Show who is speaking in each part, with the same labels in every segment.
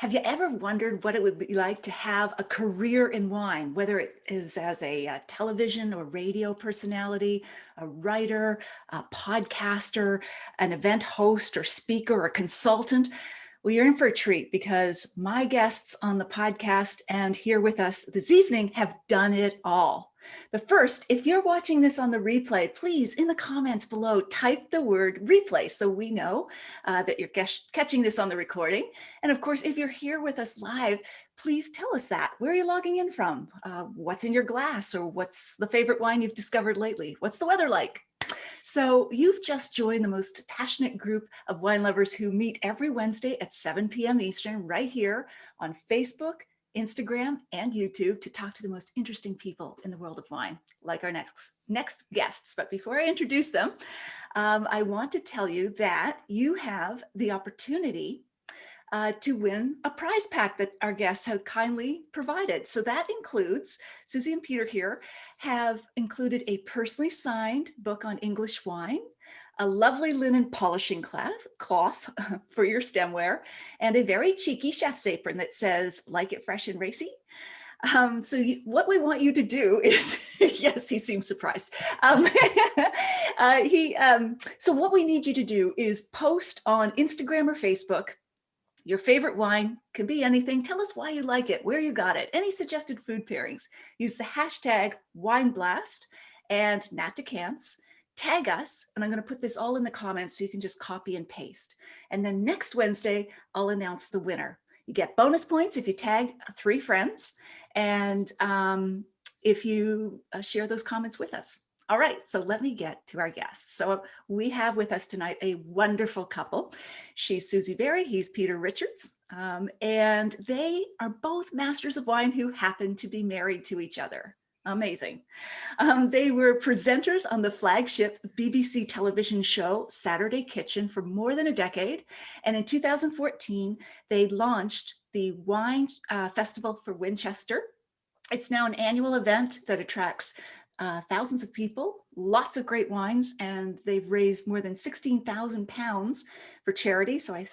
Speaker 1: Have you ever wondered what it would be like to have a career in wine, whether it is as a television or radio personality, a writer, a podcaster, an event host or speaker or consultant? Well, you're in for a treat because my guests on the podcast and here with us this evening have done it all. But first, if you're watching this on the replay, please, in the comments below, type the word replay so we know that you're catching this on the recording. And of course, if you're here with us live, please tell us that. Where are you logging in from? What's in your glass? Or what's the favorite wine you've discovered lately? What's the weather like? So you've just joined the most passionate group of wine lovers who meet every Wednesday at 7 p.m. Eastern right here on Facebook, Instagram, and YouTube to talk to the most interesting people in the world of wine, like our next guests. But before I introduce them, I want to tell you that you have the opportunity to win a prize pack that our guests have kindly provided. So that includes, Susie and Peter here have included a personally signed book on English wine, a lovely linen polishing cloth for your stemware, and a very cheeky chef's apron that says, "Like it fresh and racy." What we want you to do is, yes, he seems surprised. So what we need you to do is post on Instagram or Facebook your favorite wine. Can be anything. Tell us why you like it, where you got it, any suggested food pairings. Use the hashtag WineBlast and Nat Decants. Tag us, and I'm going to put this all in the comments so you can just copy and paste. And then next Wednesday, I'll announce the winner. You get bonus points if you tag 3 friends, and if you share those comments with us. All right, so let me get to our guests. So we have with us tonight a wonderful couple. She's Susie Barrie, he's Peter Richards, and they are both masters of wine who happen to be married to each other. Amazing. They were presenters on the flagship BBC television show Saturday Kitchen for more than a decade. And in 2014, they launched the Wine Festival for Winchester. It's now an annual event that attracts thousands of people, lots of great wines, and they've raised more than £16,000 for charity. So I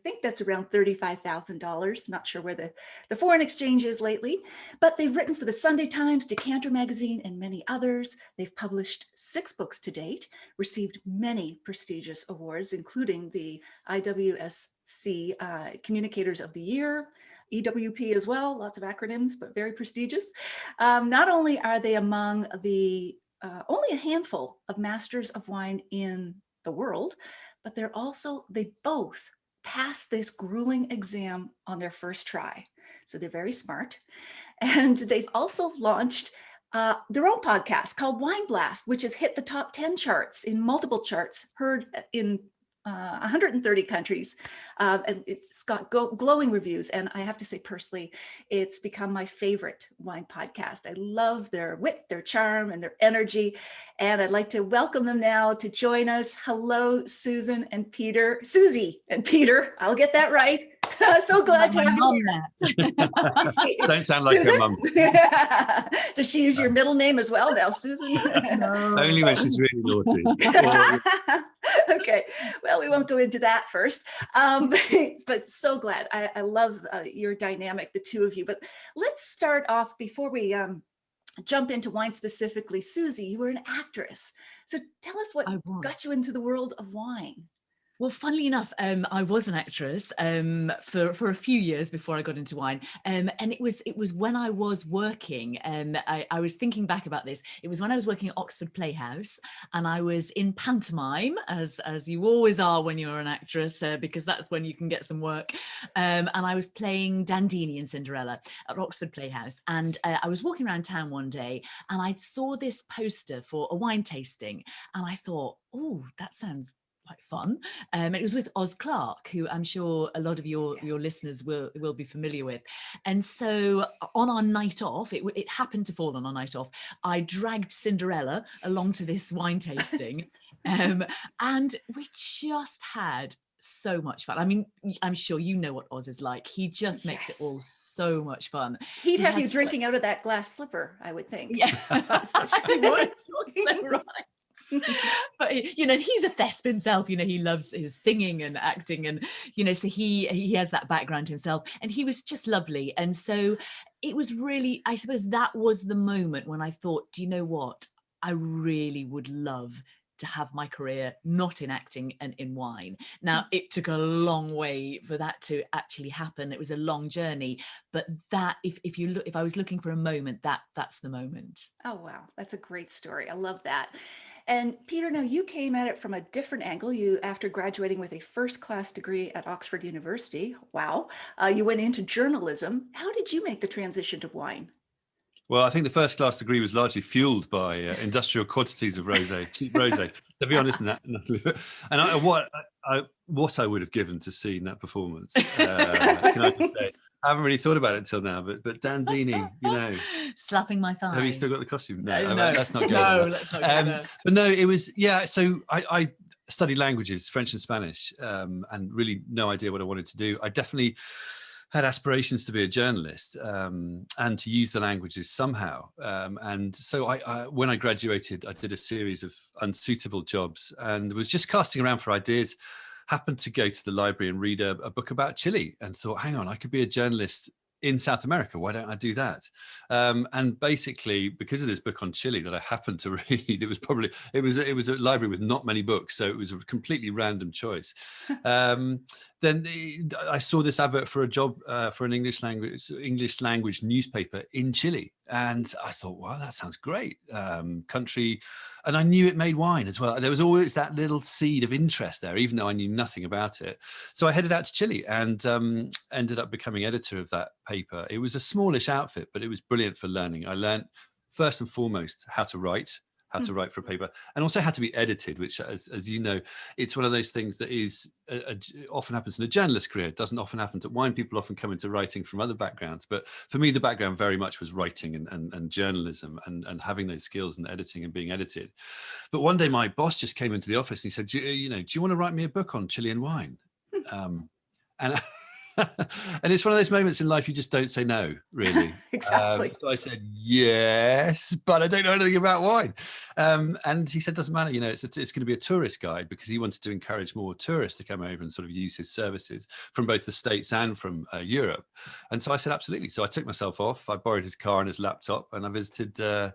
Speaker 1: think that's around $35,000. Not sure where the foreign exchange is lately, but they've written for the Sunday Times, Decanter Magazine, and many others. They've published 6 books to date, received many prestigious awards, including the IWSC Communicators of the Year, EWP as well, lots of acronyms, but very prestigious. Not only are they among the only a handful of masters of wine in the world, but they both passed this grueling exam on their first try. So they're very smart. And they've also launched their own podcast called Wine Blast, which has hit the top 10 charts in multiple charts, heard in 130 countries. And it's got glowing reviews. And I have to say personally, it's become my favorite wine podcast. I love their wit, their charm, and their energy. And I'd like to welcome them now to join us. Hello, Susie and Peter. I'll get that right. So glad to have you here.
Speaker 2: Don't sound like
Speaker 1: Susan?
Speaker 2: her mum.
Speaker 1: Does she use your middle name as well now, Susan?
Speaker 2: No. Only when she's really naughty.
Speaker 1: Okay, well, we won't go into that first, but so glad. I love your dynamic, the two of you. But let's start off before we jump into wine specifically. Susie, you were an actress. So tell us what got you into the world of wine.
Speaker 3: Well, funnily enough, I was an actress for a few years before I got into wine, and it was when I was working. I was thinking back about this. It was when I was working at Oxford Playhouse, and I was in pantomime, as you always are when you're an actress, because that's when you can get some work. And I was playing Dandini in Cinderella at Oxford Playhouse, and I was walking around town one day, and I saw this poster for a wine tasting, and I thought, oh, that sounds quite fun. It was with Oz Clarke, who I'm sure a lot of your listeners will be familiar with. And so on our night off, it happened to fall on our night off, I dragged Cinderella along to this wine tasting, and we just had so much fun. I mean, I'm sure you know what Oz is like. He just makes it all so much fun.
Speaker 1: He'd have you drinking out of that glass slipper, I would think.
Speaker 3: Yeah, he would. So right. But he's a thespian himself. He loves his singing and acting, and so he has that background himself, and he was just lovely. And so it was really, I suppose that was the moment when I thought, do you know what, I really would love to have my career not in acting and in wine. Now, it took a long way for that to actually happen. It was a long journey, but that if I was looking for a moment, that's the moment.
Speaker 1: Oh, wow. That's a great story. I love that. And Peter, now you came at it from a different angle. After graduating with a first-class degree at Oxford University, wow, you went into journalism. How did you make the transition to wine?
Speaker 2: Well, I think the first class degree was largely fueled by industrial quantities of rosé, cheap rosé. To be honest, Natalie. And what I would have given to see that performance, can I just say, I haven't really thought about it until now. But Dan Dini,
Speaker 3: slapping my thigh.
Speaker 2: Have you still got the costume?
Speaker 3: No,
Speaker 2: let's not go.
Speaker 3: No, let's not go there.
Speaker 2: But no, it was So I studied languages, French and Spanish, and really no idea what I wanted to do. I definitely had aspirations to be a journalist and to use the languages somehow. And so when I graduated, I did a series of unsuitable jobs and was just casting around for ideas. Happened to go to the library and read a book about Chile and thought, hang on, I could be a journalist in South America. Why don't I do that? And basically, because of this book on Chile that I happened to read, it was a library with not many books, so it was a completely random choice. Then I saw this advert for a job for an English language newspaper in Chile, and I thought, wow, that sounds great. Country, and I knew it made wine as well. There was always that little seed of interest there, even though I knew nothing about it. So I headed out to Chile and ended up becoming editor of that paper. It was a smallish outfit, but it was brilliant for learning. I learned first and foremost how to write for a paper, and also how to be edited, which, as you know, it's one of those things that is often happens in a journalist career. It doesn't often happen to wine. People often come into writing from other backgrounds, but for me, the background very much was writing and journalism and having those skills and editing and being edited. But one day my boss just came into the office and he said, do you want to write me a book on Chilean wine? And and it's one of those moments in life you just don't say no, really.
Speaker 1: Exactly.
Speaker 2: So I said yes, but I don't know anything about wine. And he said, doesn't matter, it's going to be a tourist guide, because he wanted to encourage more tourists to come over and sort of use his services from both the States and from Europe. And so I said, absolutely. So I took myself off. I borrowed his car and his laptop, and I visited about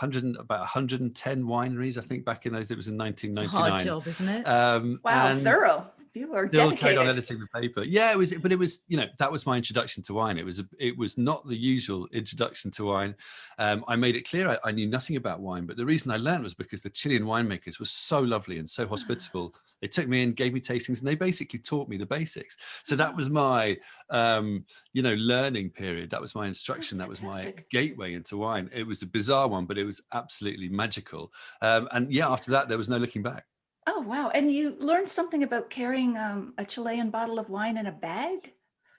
Speaker 2: 110 wineries, I think, back in those. It was in 1999.
Speaker 3: It's a hard job, isn't it?
Speaker 1: Wow, thorough. You are
Speaker 2: still
Speaker 1: dedicated.
Speaker 2: carried on editing the paper. Yeah, it was, that was my introduction to wine. It was not the usual introduction to wine. I made it clear I knew nothing about wine, but the reason I learned was because the Chilean winemakers were so lovely and so hospitable. They took me in, gave me tastings, and they basically taught me the basics. So that was my, learning period. That was my instruction. That was my gateway into wine. It was a bizarre one, but it was absolutely magical. And yeah, after that, there was no looking back.
Speaker 1: Oh, wow. And you learned something about carrying a Chilean bottle of wine in a bag?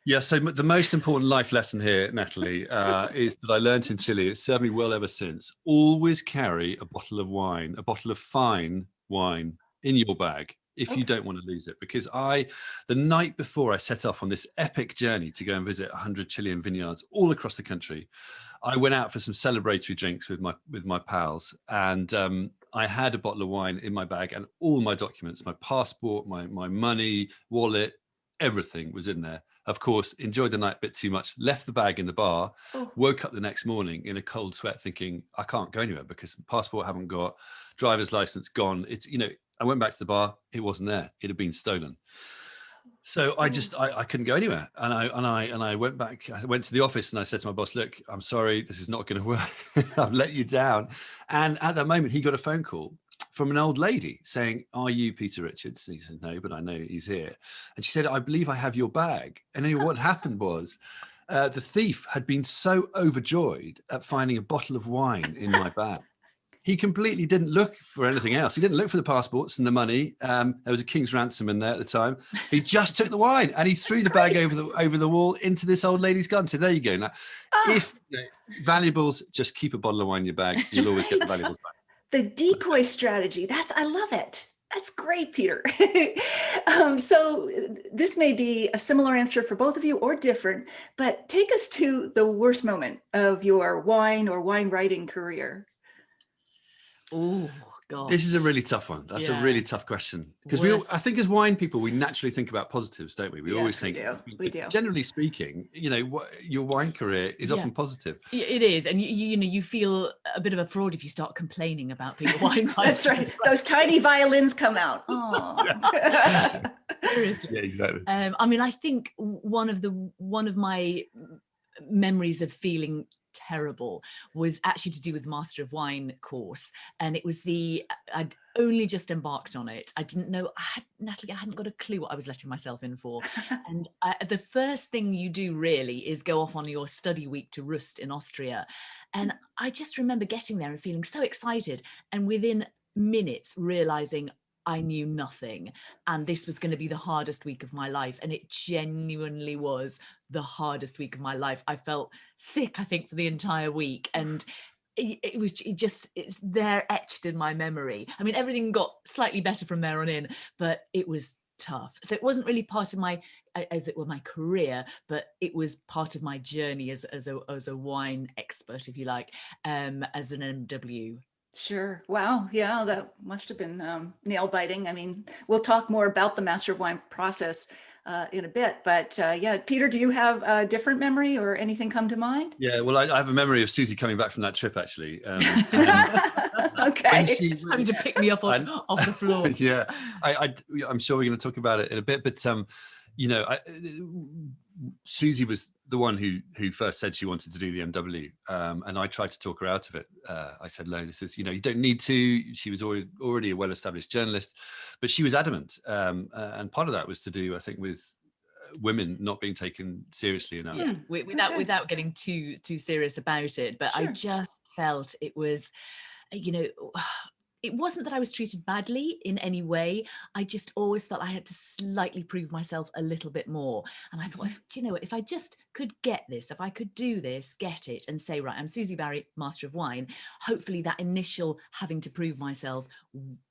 Speaker 2: Yeah, so the most important life lesson here, Natalie, is that I learned in Chile. It's served me well ever since. Always carry a bottle of wine, a bottle of fine wine in your bag if you don't want to lose it. Because the night before I set off on this epic journey to go and visit 100 Chilean vineyards all across the country, I went out for some celebratory drinks with my pals, and I had a bottle of wine in my bag, and all my documents, my passport, my money, wallet, everything was in there. Of course, enjoyed the night a bit too much, left the bag in the bar, woke up the next morning in a cold sweat thinking, I can't go anywhere because the passport I haven't got, driver's license gone. I went back to the bar, it wasn't there. It had been stolen. So I couldn't go anywhere. And I went back, I went to the office and I said to my boss, look, I'm sorry, this is not going to work. I've let you down. And at that moment, he got a phone call from an old lady saying, are you Peter Richards? And he said, no, but I know he's here. And she said, I believe I have your bag. And then what happened was the thief had been so overjoyed at finding a bottle of wine in my bag. He completely didn't look for anything else. He didn't look for the passports and the money. There was a king's ransom in there at the time. He just took the wine and he threw the bag over the wall into this old lady's garden. So there you go. Now, if valuables, just keep a bottle of wine in your bag. You'll always get the valuables back.
Speaker 1: The decoy strategy. I love it. That's great, Peter. So this may be a similar answer for both of you or different, but take us to the worst moment of your wine or wine writing career.
Speaker 3: Oh Gosh.
Speaker 2: This is a really tough one. That's a
Speaker 3: Yeah.
Speaker 2: really tough question, because I think as wine people, we naturally think about positives, don't we? We always think,
Speaker 1: we do.
Speaker 2: generally speaking, you know, what your wine career is often positive.
Speaker 3: It is, and you know, you feel a bit of a fraud if you start complaining about being a wine writer.
Speaker 1: That's right. Those tiny violins come out. Oh.
Speaker 3: Seriously.
Speaker 2: Yeah, exactly.
Speaker 3: I mean, I think one of my memories of feeling terrible was actually to do with Master of Wine course, and it was I'd only just embarked on it. I didn't know, Natalie, I hadn't got a clue what I was letting myself in for. And the first thing you do really is go off on your study week to Rust in Austria, and I just remember getting there and feeling so excited, and within minutes realizing I knew nothing, and this was going to be the hardest week of my life. And it genuinely was the hardest week of my life. I felt sick, I think, for the entire week. And it's there etched in my memory. I mean, everything got slightly better from there on in, but it was tough. So it wasn't really part of my, as it were, my career, but it was part of my journey as a wine expert, if you like, as an MW.
Speaker 1: Sure. Wow. Yeah, that must have been nail biting. I mean, we'll talk more about the Master of Wine process in a bit, but yeah, Peter, do you have a different memory or anything come to mind?
Speaker 2: Yeah, well, I have a memory of Susie coming back from that trip, actually.
Speaker 1: Okay.
Speaker 3: Having to pick me up off the floor.
Speaker 2: Yeah, I'm sure we're going to talk about it in a bit, but you know, Susie was the one who first said she wanted to do the MW, and I tried to talk her out of it. I said, "No, this is, you know, you don't need to." She was already a well-established journalist, but she was adamant, and part of that was to do, I think, with women not being taken seriously enough.
Speaker 3: Yeah, without getting too serious about it, but I just felt it was, you know, it wasn't that I was treated badly in any way. I just always felt I had to slightly prove myself a little bit more. And I thought, if I just could get this, if I could do this, get it, and say, right, I'm Susie Barrie, Master of Wine, hopefully that initial having to prove myself,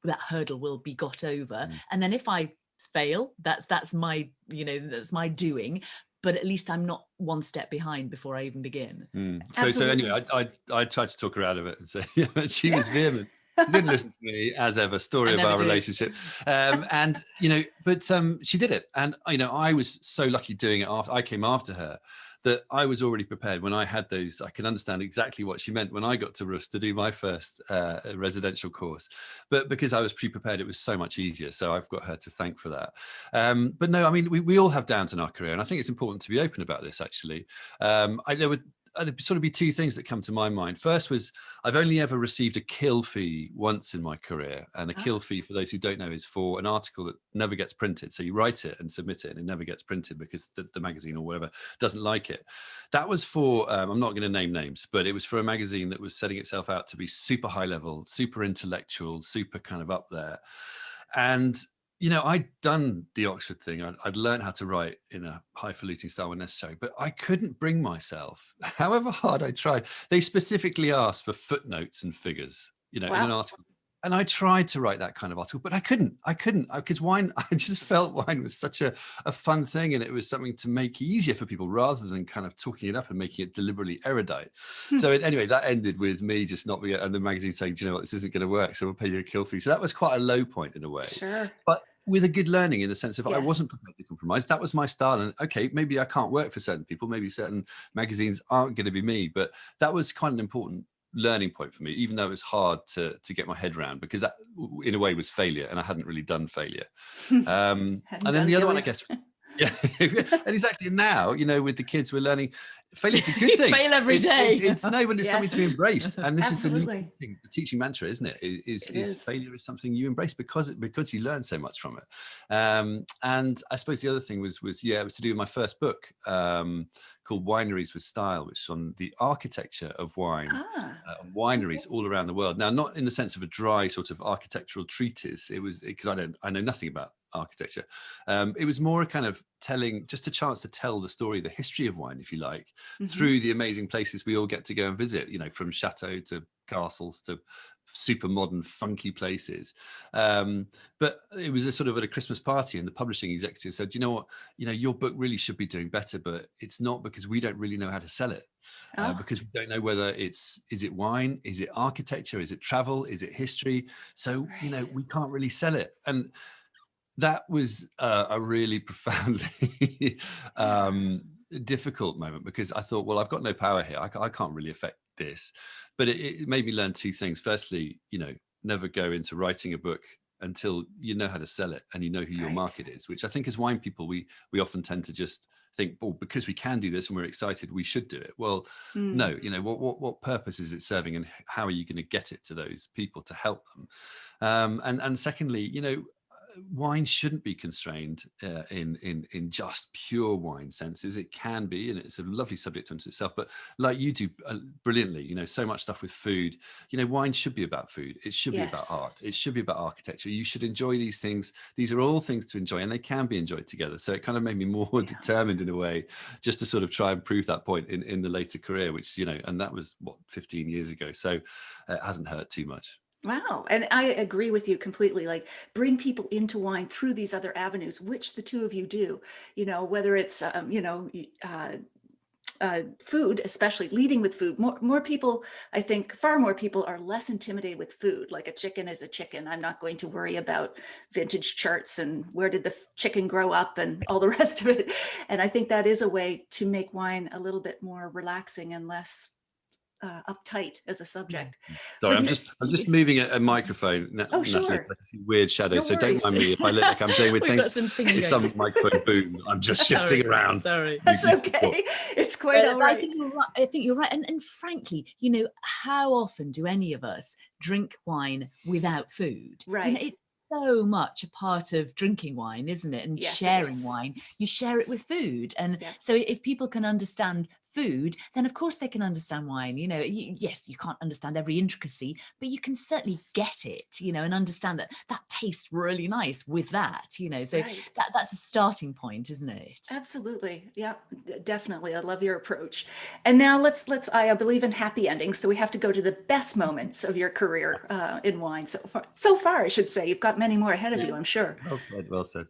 Speaker 3: that hurdle will be got over. And then if I fail, that's my, that's my doing. But at least I'm not one step behind before I even begin.
Speaker 2: So anyway, I tried to talk her out of it and say, but she was vehement. She didn't listen to me, as ever. Story of our relationship. And but she did it, and I was so lucky doing it after I came after her, that I was already prepared. When I had those, I can understand exactly what she meant when I got to Rust to do my first residential course. But because I was pre-prepared, it was so much easier. So I've got her to thank for that. But no, I mean, we all have downs in our career, and I think it's important to be open about this, actually. There'd sort of be two things that come to my mind. First was, I've only ever received a kill fee once in my career. And a kill fee, for those who don't know, is for an article that never gets printed. So you write it and submit it, and it never gets printed because the magazine or whatever doesn't like it. That was for, I'm not going to name names, but it was for a magazine that was setting itself out to be super high level, super intellectual, super kind of up there. And I'd done the Oxford thing. I'd learned how to write in a highfalutin style when necessary, but I couldn't bring myself, however hard I tried. They specifically asked for footnotes and figures, in an article. And I tried to write that kind of article, but I couldn't, because wine, I just felt wine was such a fun thing, and it was something to make easier for people rather than kind of talking it up and making it deliberately erudite. So anyway, that ended with me just not being, and the magazine saying, do you know what, this isn't going to work, so we'll pay you a kill fee. So that was quite a low point in a way.
Speaker 1: Sure.
Speaker 2: But with a good learning, in the sense of I wasn't prepared to compromise. That was my style. And okay, maybe I can't work for certain people. Maybe certain magazines aren't going to be me. But that was quite an important learning point for me, even though it was hard to get my head around, because that in a way was failure, and I hadn't really done failure. And then the other one, I guess, yeah, and exactly. Now, with the kids, we're learning failure's a good thing.
Speaker 3: Fail every day.
Speaker 2: It's when it's something to be embraced, and this
Speaker 1: Absolutely.
Speaker 2: is the new thing, the teaching mantra, isn't it? Is failure is something you embrace because you learn so much from it. And I suppose the other thing was to do my first book called Wineries with Style, which is on the architecture of wine, wineries all around the world. Now, not in the sense of a dry sort of architectural treatise. It was because I know nothing about architecture. It was more a kind of just a chance to tell the story, the history of wine, if you like, through the amazing places we all get to go and visit, from chateau to castles to super modern, funky places. But it was a sort of at a Christmas party, and the publishing executive said, you know what, your book really should be doing better, but it's not, because we don't really know how to sell it.
Speaker 1: Oh,
Speaker 2: Because we don't know whether is it wine, is it architecture, is it travel, is it history? So,
Speaker 1: right.
Speaker 2: we can't really sell it. And that was a really profoundly difficult moment, because I thought, well, I've got no power here. I can't really affect this. But it made me learn two things. Firstly, never go into writing a book until you know how to sell it and you know who your
Speaker 1: Right.
Speaker 2: market is, which I think as wine people, we often tend to just think, well, because we can do this and we're excited, we should do it. Well,
Speaker 1: Mm.
Speaker 2: no, what purpose is it serving, and how are you going to get it to those people to help them? And secondly, wine shouldn't be constrained in just pure wine senses. It can be, and it's a lovely subject unto itself. But like you do brilliantly, so much stuff with food. Wine should be about food. It should be about
Speaker 1: Yes.
Speaker 2: art. It should be about architecture. You should enjoy these things. These are all things to enjoy, and they can be enjoyed together. So it kind of made me more determined in a way, just to sort of try and prove that point in the later career, which and that was 15 years ago. So it hasn't hurt too much.
Speaker 1: Wow. And I agree with you completely. Like, bring people into wine through these other avenues, which the two of you do, whether it's, food, especially leading with food. More people, I think far more people are less intimidated with food. Like, a chicken is a chicken. I'm not going to worry about vintage charts and where did the chicken grow up and all the rest of it. And I think that is a way to make wine a little bit more relaxing and less uptight as a subject.
Speaker 2: Sorry,
Speaker 1: But
Speaker 2: I'm just moving a microphone,
Speaker 1: oh,
Speaker 2: Natalie.
Speaker 1: sure.
Speaker 2: I see weird shadows,
Speaker 1: No
Speaker 2: so don't
Speaker 1: worries.
Speaker 2: mind me if I look like I'm doing with
Speaker 3: We've
Speaker 2: things.
Speaker 3: got some things
Speaker 2: It's
Speaker 3: going.
Speaker 2: some microphone boom. I'm just shifting around.
Speaker 3: Sorry.
Speaker 1: That's
Speaker 2: You keep talking.
Speaker 1: okay. It's quite all
Speaker 3: But I
Speaker 1: right.
Speaker 3: think you're right. I think you're right. And frankly, how often do any of us drink wine without food?
Speaker 1: Right.
Speaker 3: It's so much a part of drinking wine, isn't it? And
Speaker 1: Yes, it
Speaker 3: sharing
Speaker 1: is.
Speaker 3: wine, you share it with food. And
Speaker 1: Yeah.
Speaker 3: so if people can understand food, then of course they can understand wine. Yes, you can't understand every intricacy, but you can certainly get it, and understand that tastes really nice with that, so
Speaker 1: Right.
Speaker 3: that's a starting point, isn't it?
Speaker 1: Absolutely. Yeah, definitely. I love your approach. And now I believe in happy endings. So we have to go to the best moments of your career in wine so far, I should say. You've got many more ahead of you, I'm sure.
Speaker 2: Well said. Well said.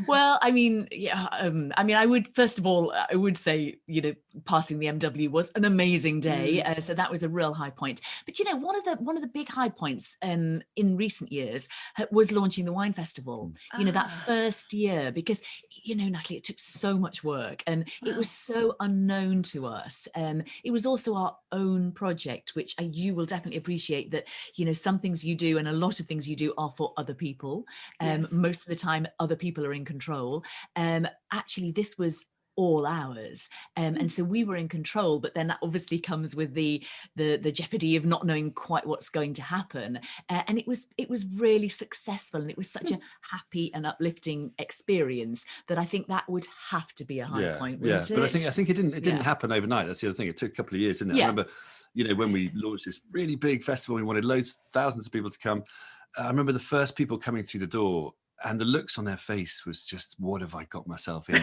Speaker 3: Well, I mean, yeah. I would first of all, I would say, passing the MW was an amazing day. So that was a real high point. But one of the big high points in recent years was launching the wine festival. That first year, because Natalie, it took so much work and it was so unknown to us. It was also our own project, which you will definitely appreciate that. Some things you do and a lot of things you do are for other people.
Speaker 1: Yes.
Speaker 3: Most of the time, other people are in control. Actually, this was all ours, and so we were in control, but then that obviously comes with the jeopardy of not knowing quite what's going to happen, and it was really successful, and it was such a happy and uplifting experience that I think that would have to be a high point, wouldn't it?
Speaker 2: But I think it didn't happen overnight. That's the other thing. It took a couple of years, didn't it? I remember when we launched this really big festival, we wanted thousands of people to come. I remember the first people coming through the door, and the looks on their face was just, what have I got myself in?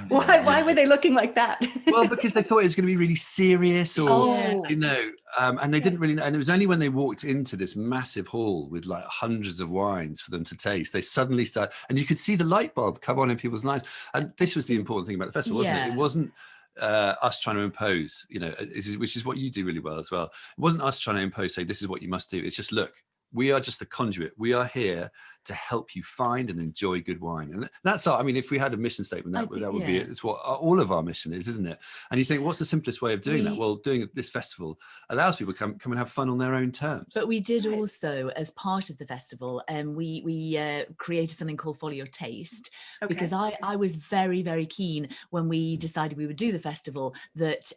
Speaker 1: Why were they looking like that?
Speaker 2: Well, because they thought it was going to be really serious, or and they didn't really know. And it was only when they walked into this massive hall with like hundreds of wines for them to taste, they suddenly started, and you could see the light bulb come on in people's lives. And this was the important thing about the festival, wasn't it? It wasn't us trying to impose, which is what you do really well as well. It wasn't us trying to impose, say, this is what you must do. It's just, look, we are just the conduit. We are here to help you find and enjoy good wine. And that's if we had a mission statement, that would be it. It's what all of our mission is, isn't it? And you think, what's the simplest way of doing that? Well, doing this festival allows people to come and have fun on their own terms.
Speaker 3: But we did also, as part of the festival, we created something called Follow Your Taste, because I was very, very keen when we decided we would do the festival that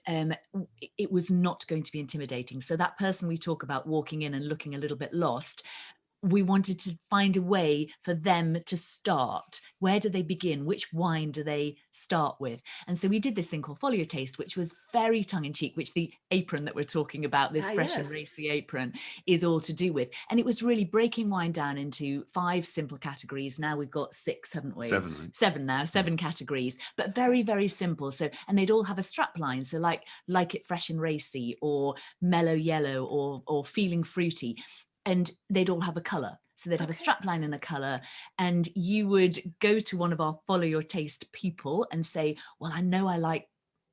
Speaker 3: it was not going to be intimidating. So that person we talk about walking in and looking a little bit lost, we wanted to find a way for them to start. Where do they begin? Which wine do they start with? And so we did this thing called Follow Your Taste, which was very tongue-in-cheek, which the apron that we're talking about, this fresh and racy apron, is all to do with. And it was really breaking wine down into 5 simple categories. Now we've got 6, haven't we? 7 now, 7 categories, but very, very simple. So, and they'd all have a strap line. So like it fresh and racy, or mellow yellow, or feeling fruity. And they'd all have a colour. So they'd have a strapline and a colour, and you would go to one of our Follow Your Taste people and say, well, I know I like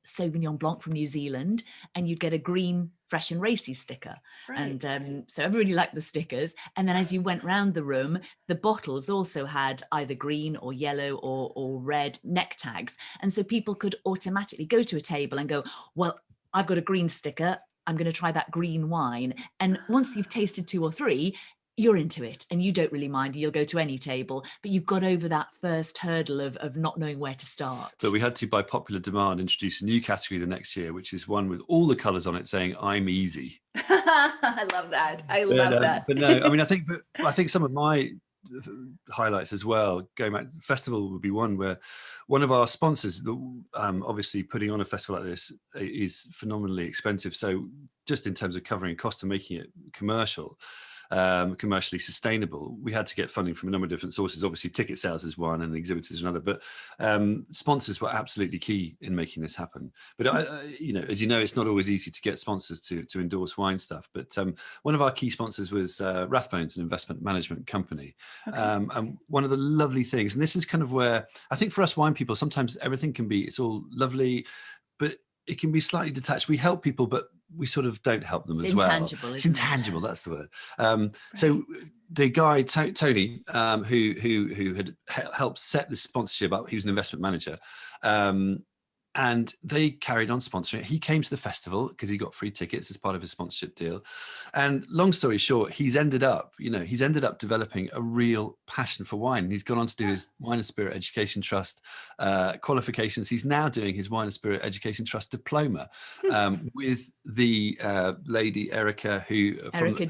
Speaker 3: Sauvignon Blanc from New Zealand, and you'd get a green fresh and racy sticker. And so everybody liked the stickers. And then as you went round the room, the bottles also had either green or yellow or red neck tags. And so people could automatically go to a table and go, well, I've got a green sticker, I'm going to try that green wine. And once you've tasted 2 or 3, you're into it and you don't really mind. You'll go to any table, but you've got over that first hurdle of not knowing where to start.
Speaker 2: But we had to, by popular demand, introduce a new category the next year, which is one with all the colours on it saying "I'm easy."
Speaker 1: I love that. I love that.
Speaker 2: But no, I mean, I think some of my highlights as well, going back, festival would be one where one of our sponsors, obviously putting on a festival like this is phenomenally expensive. So just in terms of covering costs and making it commercially sustainable, we had to get funding from a number of different sources. Obviously ticket sales is one and exhibitors another, but sponsors were absolutely key in making this happen. But as you know, it's not always easy to get sponsors to endorse wine stuff, but one of our key sponsors was Rathbones, an investment management company. And one of the lovely things, and this is kind of where I think for us wine people, sometimes everything can be, it's all lovely, but it can be slightly detached. We help people, but we sort of don't help them as well. It's intangible, that's the word. So the guy, Tony, who had helped set this sponsorship up, he was an investment manager, and they carried on sponsoring it. He came to the festival because he got free tickets as part of his sponsorship deal. And long story short, he's ended up developing a real passion for wine. He's gone on to do his Wine and Spirit Education Trust qualifications. He's now doing his Wine and Spirit Education Trust diploma with the lady Erica,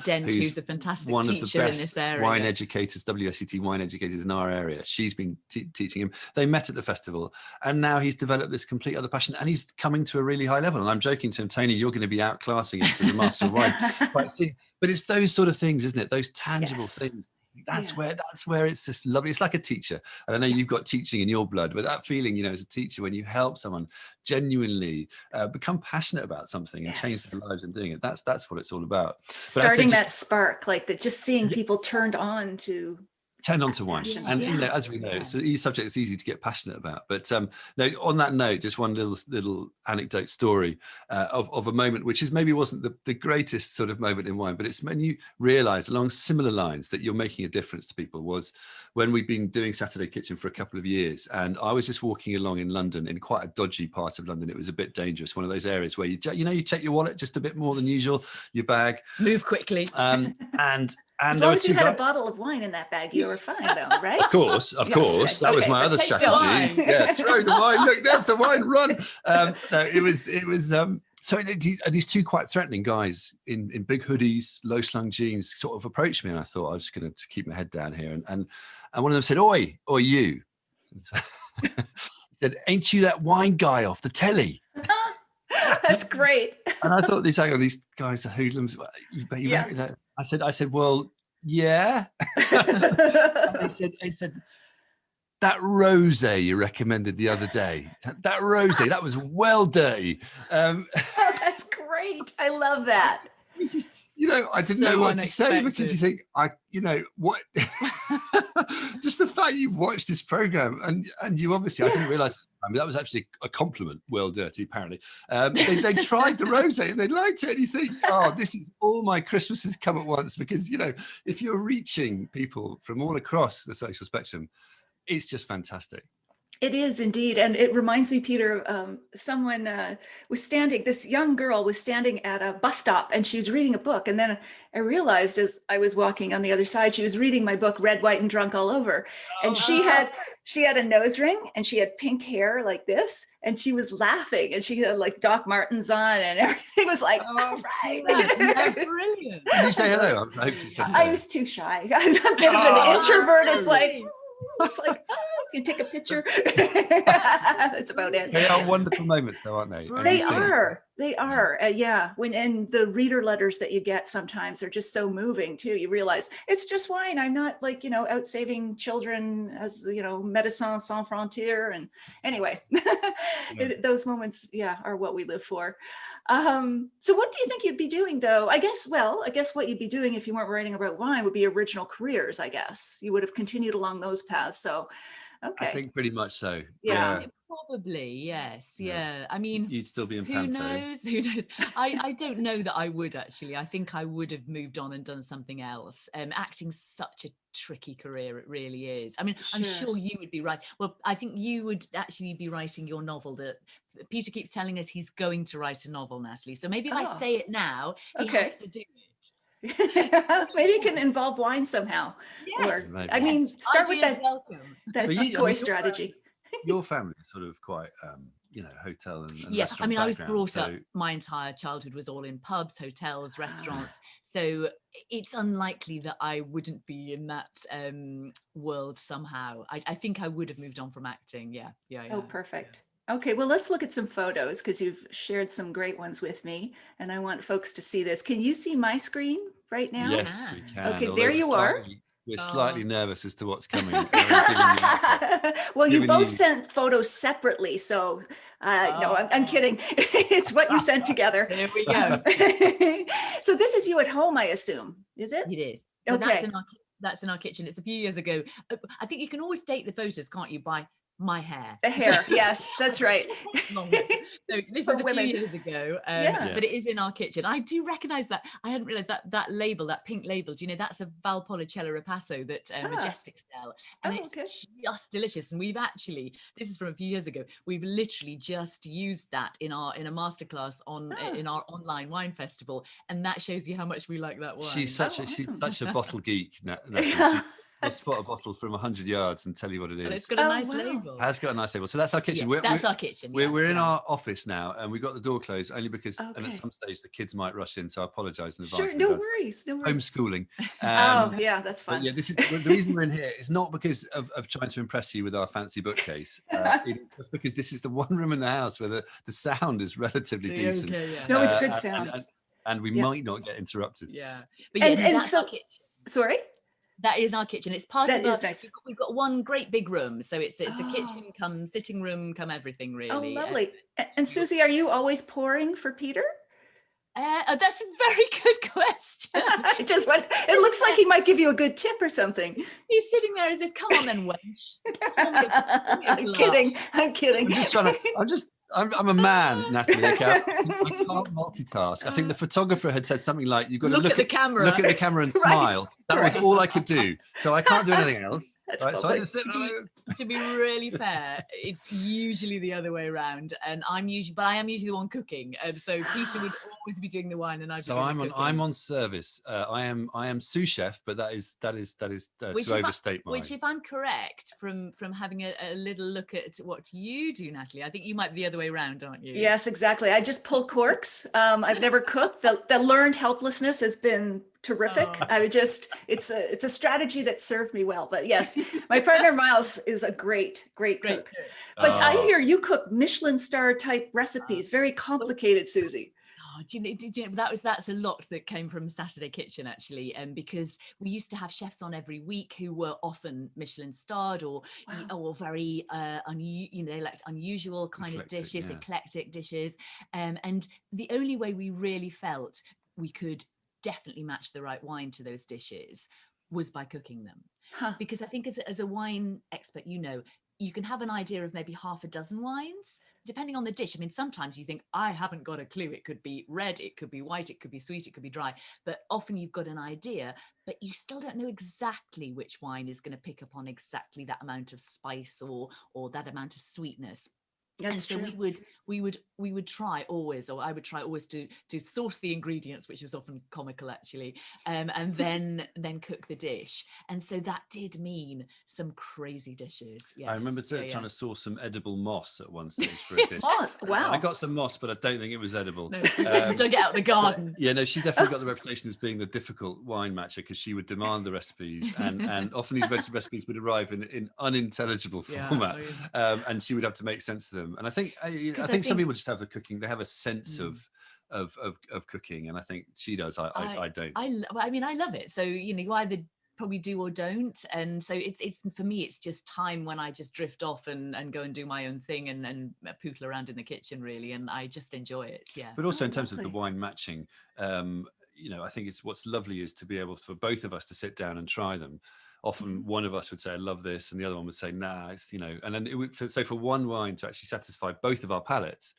Speaker 3: Dent, who's a fantastic
Speaker 2: one
Speaker 3: teacher
Speaker 2: of the best
Speaker 3: in this area.
Speaker 2: Wine educators, WSET wine educators in our area. She's been teaching him. They met at the festival, and now he's developed this complete other passion, and he's coming to a really high level. And I'm joking to him, Tony, you're going to be outclassing us as a master of wine quite soon. But it's those sort of things, isn't it? Those tangible things. That's where it's just lovely. It's like a teacher. And I know you've got teaching in your blood, but that feeling, as a teacher, when you help someone genuinely become passionate about something and change their lives in doing it, that's what it's all about.
Speaker 1: Starting that spark, like that, just seeing people turned on to
Speaker 2: wine. And as we know, it's a subject that's easy to get passionate about. But no, on that note, just one little anecdote story of a moment which maybe wasn't the greatest sort of moment in wine, but it's when you realize along similar lines that you're making a difference to people, was when we'd been doing Saturday Kitchen for a couple of years, and I was just walking along in London, in quite a dodgy part of London. It was a bit dangerous, one of those areas where you check your wallet just a bit more than usual, your bag,
Speaker 3: move quickly,
Speaker 2: and
Speaker 1: as long as you had a bottle of wine in that bag, you were fine, though, right?
Speaker 2: Of course. That was my other strategy. Yeah, throw the wine. Look, there's the wine. Run. It was. So these 2 quite threatening guys in big hoodies, low-slung jeans, sort of approached me, and I thought I was just going to keep my head down here. And one of them said, "Oi, you." So, he said, "Ain't you that wine guy off the telly?"
Speaker 1: That's great.
Speaker 2: And I thought these guys are hoodlums. I said, well, yeah. And they said, that rosé you recommended the other day, that rosé, that was well dirty.
Speaker 1: That's great. I love that.
Speaker 2: It's just, I didn't know what to say, because you think, what? Just the fact you've watched this program and you obviously, I didn't realize. I mean, that was actually a compliment. Well, dirty, apparently. They tried the rosé and they liked it. And you think, this is all my Christmases come at once. Because, if you're reaching people from all across the social spectrum, it's just fantastic.
Speaker 1: It is indeed. And it reminds me, Peter, someone this young girl was standing at a bus stop and she was reading a book. And then I realized as I was walking on the other side, she was reading my book, Red, White, and Drunk All Over. And she had a nose ring and she had pink hair like this. And she was laughing and she had like Doc Martens on and everything was like, right.
Speaker 3: That's so brilliant.
Speaker 2: Did you say hello? I hope she said hello.
Speaker 1: I was too shy. I'm a bit of an introvert. It's like, you can take a picture. That's about it.
Speaker 2: They are wonderful moments though, aren't they?
Speaker 1: They are. Yeah. And the reader letters that you get sometimes are just so moving too. You realize it's just wine. I'm not like, out saving children as, Médecins Sans Frontières. And anyway, those moments, are what we live for. So what do you think you'd be doing though? I guess what you'd be doing if you weren't writing about wine would be original careers, I guess. You would have continued along those paths. So, okay.
Speaker 2: I think pretty much so.
Speaker 1: Yeah.
Speaker 3: Probably, yes. Yeah. I mean,
Speaker 2: you'd still be in
Speaker 3: who
Speaker 2: Panto.
Speaker 3: Who knows? I don't know that I would actually. I think I would have moved on and done something else. Acting's such a tricky career, it really is. I mean, sure. I'm sure you would be right. Well, I think you would actually be writing your novel. That Peter keeps telling us he's going to write a novel, Natalie. So maybe if I say it now, he has to do it.
Speaker 1: Maybe it can involve wine somehow.
Speaker 3: Yes.
Speaker 1: Or, I mean, start with that decoy strategy.
Speaker 2: Your family is sort of quite, hotel and
Speaker 3: yeah.
Speaker 2: restaurant
Speaker 3: I mean, I was
Speaker 2: background,
Speaker 3: brought up. My entire childhood was all in pubs, hotels, restaurants. So it's unlikely that I wouldn't be in that world somehow. I think I would have moved on from acting. Yeah.
Speaker 1: Oh, perfect. Yeah. Okay, well, let's look at some photos because you've shared some great ones with me, and I want folks to see this. Can you see my screen right now?
Speaker 2: Yes, we can.
Speaker 1: Okay, there you are.
Speaker 2: We're slightly nervous as to what's coming.
Speaker 1: Well, you both sent photos separately, so no, I'm kidding. It's what you sent together.
Speaker 3: There we go.
Speaker 1: So this is you at home, I assume, is it?
Speaker 3: It is.
Speaker 1: So
Speaker 3: okay. That's in our kitchen. It's a few years ago. I think you can always date the photos, can't you, by my hair?
Speaker 1: The hair, yes, that's right.
Speaker 3: So this is a few years ago, but it is in our kitchen. I do recognize that. I hadn't realized that label, that pink label, do you know, that's a Valpolicella Ripasso that Majestic sell, and it's just delicious. And we've actually, this is from a few years ago, we've literally just used that in a masterclass in our online wine festival, and that shows you how much we like that wine.
Speaker 2: She's such a bottle geek. I'll spot a bottle from 100 yards and tell you what it is.
Speaker 3: Well, it's got a nice label.
Speaker 2: It has got a nice label. So that's our kitchen.
Speaker 3: Yeah, that's our kitchen.
Speaker 2: We're in our office now, and we've got the door closed only because, and at some stage the kids might rush in. So I apologise in advance.
Speaker 1: Sure, no worries.
Speaker 2: Homeschooling.
Speaker 1: That's fun.
Speaker 2: Yeah, the reason we're in here is not because of trying to impress you with our fancy bookcase. It's because this is the one room in the house where the sound is relatively decent.
Speaker 1: No, it's good sound.
Speaker 2: And we might not get interrupted.
Speaker 3: Yeah. But that's our kitchen.
Speaker 1: Sorry?
Speaker 3: That is our kitchen. It's part of
Speaker 1: nice.
Speaker 3: We've got one great big room, so it's a kitchen come sitting room come everything really.
Speaker 1: Oh, lovely. And Susie, are you always pouring for Peter?
Speaker 3: That's a very good question.
Speaker 1: It looks like he might give you a good tip or something.
Speaker 3: He's sitting there as if, come on then, wench.
Speaker 1: I'm kidding.
Speaker 2: I'm a man, Natalie. Okay? I can't multitask. I think the photographer had said something like, "You've got to look at the camera, and smile." That was all I could do. So I can't do anything else. Right? So I just sit
Speaker 3: to be really fair, it's usually the other way around, and I am usually the one cooking, and so Peter would always be doing the wine, and
Speaker 2: I'm on service. I am sous chef, but that is to overstate mine.
Speaker 3: Which, if I'm correct, from having a little look at what you do, Natalie, I think you might be the other way around, aren't you?
Speaker 1: Yes, exactly. I just pull corks. I've never cooked. The learned helplessness has been terrific. It's a strategy that served me well. But yes, my partner Miles is a great cook. But I hear you cook Michelin star type recipes, very complicated, Susie.
Speaker 3: Do you know, that's a lot that came from Saturday Kitchen actually, because we used to have chefs on every week who were often Michelin starred or very they liked unusual kind of dishes, eclectic dishes, and the only way we really felt we could definitely match the right wine to those dishes was by cooking them. Because I think as a wine expert, you can have an idea of maybe half a dozen wines, depending on the dish, I mean, sometimes you think, I haven't got a clue. It could be red, it could be white, it could be sweet, it could be dry. But often you've got an idea, but you still don't know exactly which wine is going to pick up on exactly that amount of spice or that amount of sweetness. And
Speaker 1: That's
Speaker 3: so
Speaker 1: true.
Speaker 3: we would try always, or I would try always to source the ingredients, which was often comical actually, and then cook the dish. And so that did mean some crazy dishes. Yes.
Speaker 2: I remember trying
Speaker 3: yeah.
Speaker 2: to source some edible moss at one stage for a dish.
Speaker 1: Moss. Wow.
Speaker 2: I got some moss, but I don't think it was edible.
Speaker 3: No, dug it out of the garden.
Speaker 2: Yeah, no, she definitely got the reputation as being the difficult wine matcher because she would demand the recipes, and often these recipes would arrive in unintelligible format, and she would have to make sense of them. And I think some people just have the cooking; they have a sense of cooking, and I think she does. I don't.
Speaker 3: I mean, I love it. So you either probably do or don't, and so it's for me, it's just time when I just drift off and go and do my own thing and pootle around in the kitchen really, and I just enjoy it. Yeah.
Speaker 2: But also in terms of the wine matching, I think it's what's lovely is to be able for both of us to sit down and try them. Often one of us would say, I love this, and the other one would say, nah, it's, and then it would, so for one wine to actually satisfy both of our palates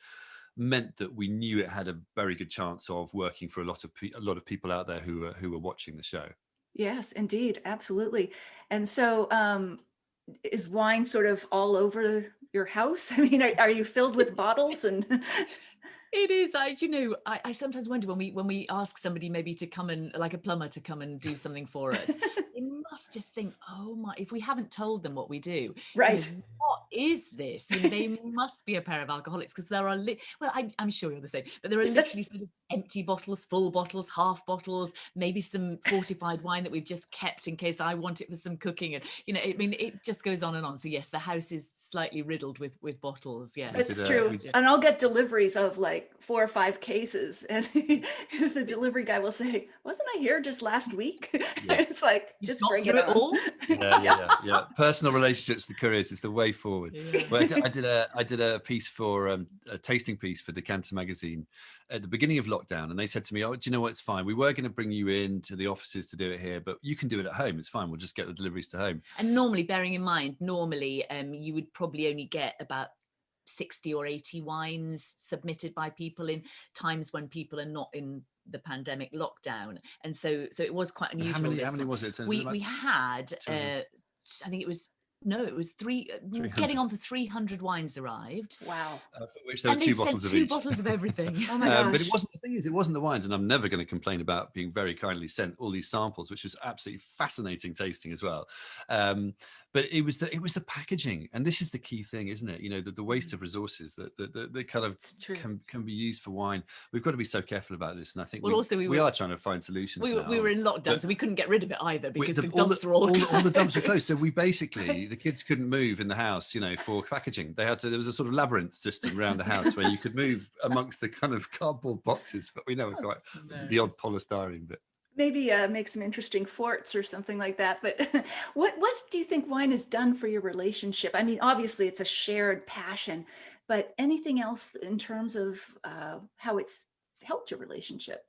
Speaker 2: meant that we knew it had a very good chance of working for a lot of people out there who were watching the show.
Speaker 1: Yes, indeed. Absolutely. And so is wine sort of all over your house? I mean, are you filled with bottles and...
Speaker 3: It is. I sometimes wonder when we ask somebody maybe to come and, like a plumber, to come and do something for us, they must just think, oh my, if we haven't told them what we do,
Speaker 1: right.
Speaker 3: What is this? They must be a pair of alcoholics, because there are, I'm sure you're the same, but there are literally sort of empty bottles, full bottles, half bottles, maybe some fortified wine that we've just kept in case I want it for some cooking. And, I mean, it just goes on and on. So yes, the house is slightly riddled with bottles. Yeah,
Speaker 1: it's true. And I'll get deliveries of like 4 or 5 cases, and the delivery guy will say, wasn't I here just last week? Yes. It's like, just bring it on.
Speaker 3: All?
Speaker 2: Yeah. Personal relationships with couriers is the way forward. Yeah. Well, I did a piece for a tasting piece for Decanter magazine at the beginning of lockdown, and they said to me, oh, do you know what, it's fine, we were going to bring you in to the offices to do it here, but you can do it at home, it's fine, we'll just get the deliveries to home.
Speaker 3: And normally, bearing in mind, you would probably only get about 60 or 80 wines submitted by people in times when people are not in the pandemic lockdown, and so it was quite unusual.
Speaker 2: How many was it?
Speaker 3: We had I think it was 3 getting on for 300 wines arrived.
Speaker 1: Wow.
Speaker 2: For which there were 2 bottles of each.
Speaker 3: 2 bottles of everything.
Speaker 1: Oh my gosh.
Speaker 2: But it wasn't the wines, and I'm never going to complain about being very kindly sent all these samples, which was absolutely fascinating tasting as well. But it was the packaging, and this is the key thing, isn't it? The waste of resources that kind of can be used for wine. We've got to be so careful about this, and I think we are trying to find solutions.
Speaker 3: We were in lockdown, so we couldn't get rid of it either because the dumps were all
Speaker 2: the dumps were closed. So we basically, the kids couldn't move in the house, for packaging. There was a sort of labyrinth system around the house where you could move amongst the kind of cardboard boxes, but we know quite the odd polystyrene bit.
Speaker 1: Maybe make some interesting forts or something like that. But what do you think wine has done for your relationship? I mean, obviously it's a shared passion, but anything else in terms of how it's helped your relationship?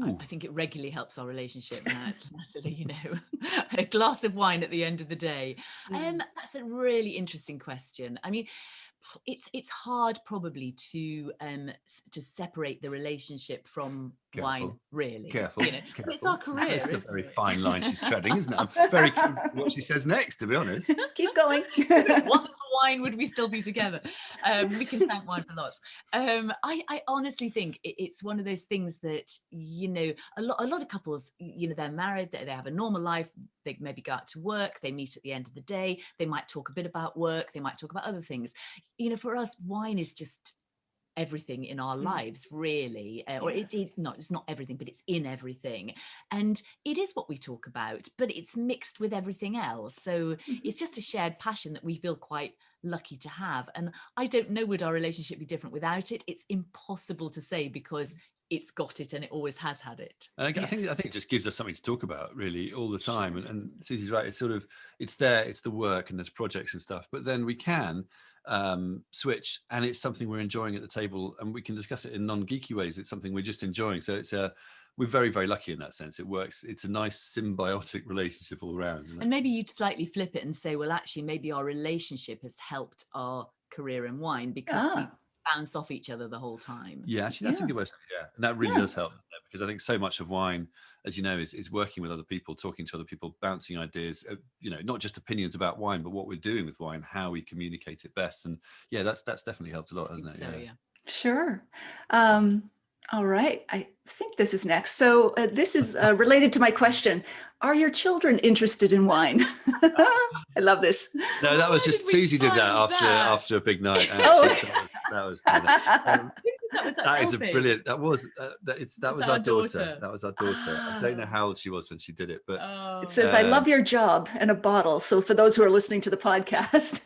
Speaker 3: I think it regularly helps our relationship, Natalie, a glass of wine at the end of the day. That's a really interesting question. I mean, it's hard probably to separate the relationship from wine, really.
Speaker 2: Careful.
Speaker 3: Careful. It's our career.
Speaker 2: It's a very fine line she's treading, isn't it? I'm very keen to what she says next, to be honest.
Speaker 1: Keep going.
Speaker 3: Wasn't for wine, would we still be together? We can thank wine for lots. I honestly think it's one of those things that, a lot of couples, they're married, they have a normal life, they maybe go out to work, they meet at the end of the day, they might talk a bit about work, they might talk about other things. For us, wine is just everything in our lives, really. Or it's not everything, but it's in everything. And it is what we talk about, but it's mixed with everything else. So it's just a shared passion that we feel quite lucky to have. And I don't know, would our relationship be different without it? It's impossible to say, because it's got it and it always has had it.
Speaker 2: And I think it just gives us something to talk about really all the time. And Susie's right. It's there, it's the work and there's projects and stuff, but then we can switch, and it's something we're enjoying at the table, and we can discuss it in non-geeky ways. It's something we're just enjoying. So we're very, very lucky in that sense. It works. It's a nice symbiotic relationship all around.
Speaker 3: And maybe you'd slightly flip it and say, well, actually, maybe our relationship has helped our career in wine because we bounce off each other the whole time.
Speaker 2: Yeah, actually, that's a good way to say it. Yeah, and that really does help, because I think so much of wine, as you know, is working with other people, talking to other people, bouncing ideas. Not just opinions about wine, but what we're doing with wine, how we communicate it best. And yeah, that's definitely helped a lot, hasn't it?
Speaker 3: So, yeah.
Speaker 1: Sure. All right. I think this is next. So this is related to my question. Are your children interested in wine? I love this.
Speaker 2: No, that was just Susie did that after a big night. That was that is a brilliant. That was our daughter. That was our daughter. I don't know how old she was when she did it, but
Speaker 1: it says, "I love your job," and a bottle. So for those who are listening to the podcast,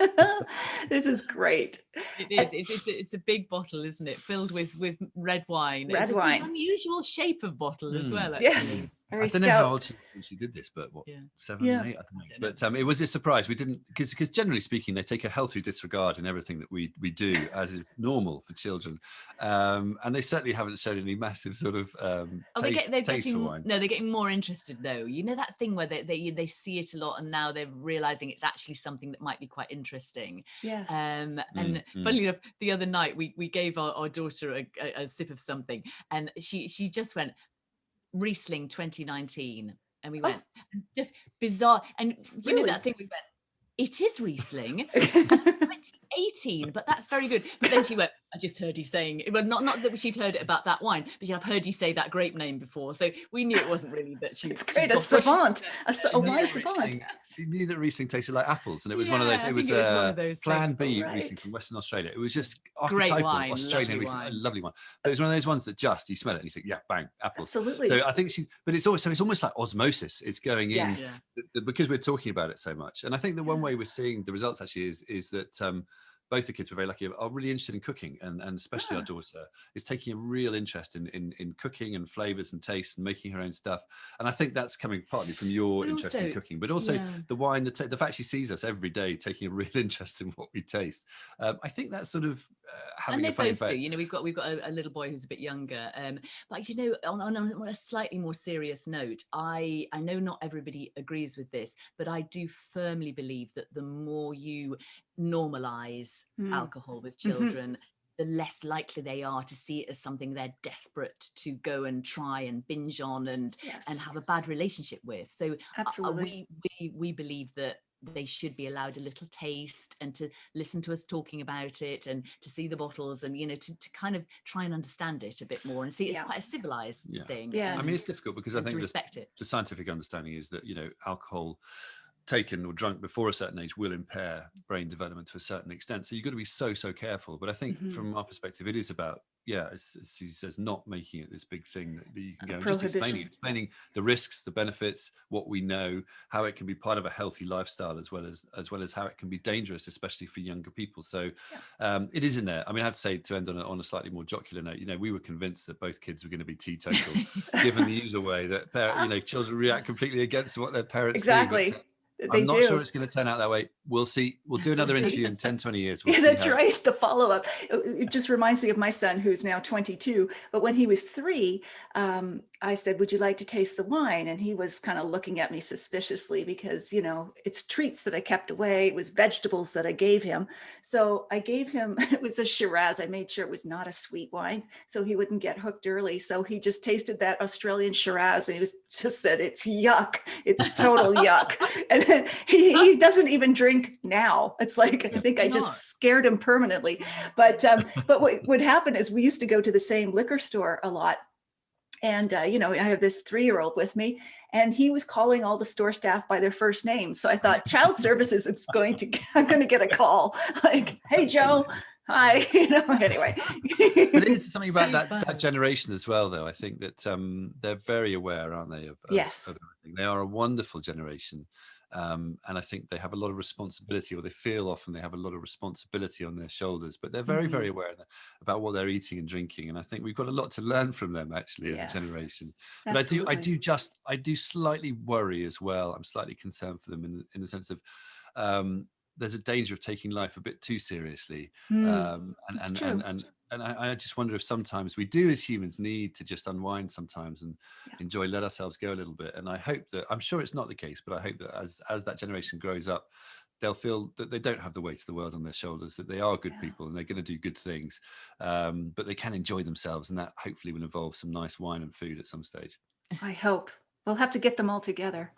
Speaker 1: this is great.
Speaker 3: It is. It's a big bottle, isn't it? Filled with red wine.
Speaker 1: Red wine.
Speaker 3: It's an unusual shape of bottle as well. Actually.
Speaker 1: Yes.
Speaker 2: I don't know how old she was when she did this, but 7, 8, I don't know. But it was a surprise. We didn't, because generally speaking, they take a healthy disregard in everything that we do, as is normal for children. And they certainly haven't shown any massive sort of taste for wine.
Speaker 3: No, they're getting more interested though. You know that thing where they see it a lot, and now they're realizing it's actually something that might be quite interesting.
Speaker 1: Yes.
Speaker 3: And funnily enough, the other night we gave our daughter a sip of something, and she just went, Riesling 2019, and we went, just bizarre, and you know that thing, we went, it is Riesling 2018, but that's very good. But then she went, I just heard you saying, well, not that she'd heard it about that wine, but I've heard you say that grape name before, so we knew it wasn't really that she.
Speaker 1: It's great, a savant, a wine savant.
Speaker 2: She knew that Riesling tasted like apples, and it was one of those. It was one of those Plan B Riesling from Western Australia. It was just archetypal Australian Riesling, a lovely one. But it was one of those ones that just you smell it and you think, yeah, bang, apples.
Speaker 1: Absolutely.
Speaker 2: So I think but it's almost like osmosis. It's going in because we're talking about it so much. And I think the one way we're seeing the results actually is that both the kids were very lucky, are really interested in cooking, and especially our daughter is taking a real interest in cooking and flavors and tastes and making her own stuff. And I think that's coming partly from your interest in cooking, but also the wine, the fact she sees us every day taking a real interest in what we taste. I think that's sort of having a funny effect.
Speaker 3: Do. You know, we've got a little boy who's a bit younger, but you know, on a slightly more serious note, I know not everybody agrees with this, but I do firmly believe that the more you normalize alcohol with children, the less likely they are to see it as something they're desperate to go and try and binge on and have a bad relationship with. So
Speaker 1: absolutely,
Speaker 3: we believe that they should be allowed a little taste and to listen to us talking about it and to see the bottles and, you know, to kind of try and understand it a bit more and see it's quite a civilized thing.
Speaker 2: I mean, it's difficult because I think the scientific understanding is that, you know, alcohol taken or drunk before a certain age will impair brain development to a certain extent. So you've got to be so careful. But I think from our perspective, it is about, as Susie says, not making it this big thing that you can go and just explaining the risks, the benefits, what we know, how it can be part of a healthy lifestyle, as well as how it can be dangerous, especially for younger people. So it is in there. I mean, I have to say, to end on a slightly more jocular note, you know, we were convinced that both kids were going to be teetotal, given the usual way that children react completely against what their parents do. But, I'm not sure it's going to turn out that way. We'll see. We'll do another interview in 10, 20 years.
Speaker 1: That's right. The follow-up. It just reminds me of my son, who's now 22. But when he was 3, I said, would you like to taste the wine? And he was kind of looking at me suspiciously because, you know, it's treats that I kept away. It was vegetables that I gave him. So I gave him, it was a Shiraz. I made sure it was not a sweet wine so he wouldn't get hooked early. So he just tasted that Australian Shiraz and he just said, it's yuck. It's total yuck. And then he doesn't even drink now. It's like, I think I just scared him permanently. But what would happen is we used to go to the same liquor store a lot. And, you know, I have this 3-year-old with me and he was calling all the store staff by their first names. So I thought child services is I'm going to get a call like, hey, Joe. Hi, you know, anyway.
Speaker 2: But it is something about that generation as well, though. I think that they're very aware, aren't they, of everything. They are a wonderful generation. And I think they have a lot of responsibility, or they feel often they have a lot of responsibility on their shoulders, but they're very, very aware about what they're eating and drinking. And I think we've got a lot to learn from them, actually, as a generation. But I do slightly worry as well. I'm slightly concerned for them in the sense of, there's a danger of taking life a bit too seriously. And I just wonder if sometimes we do as humans need to just unwind sometimes and let ourselves go a little bit. And I hope that, I'm sure it's not the case, but I hope that as that generation grows up, they'll feel that they don't have the weight of the world on their shoulders, that they are good
Speaker 1: Yeah.
Speaker 2: people and they're going to do good things, but they can enjoy themselves, and that hopefully will involve some nice wine and food at some stage.
Speaker 1: I hope. We'll have to get them all together.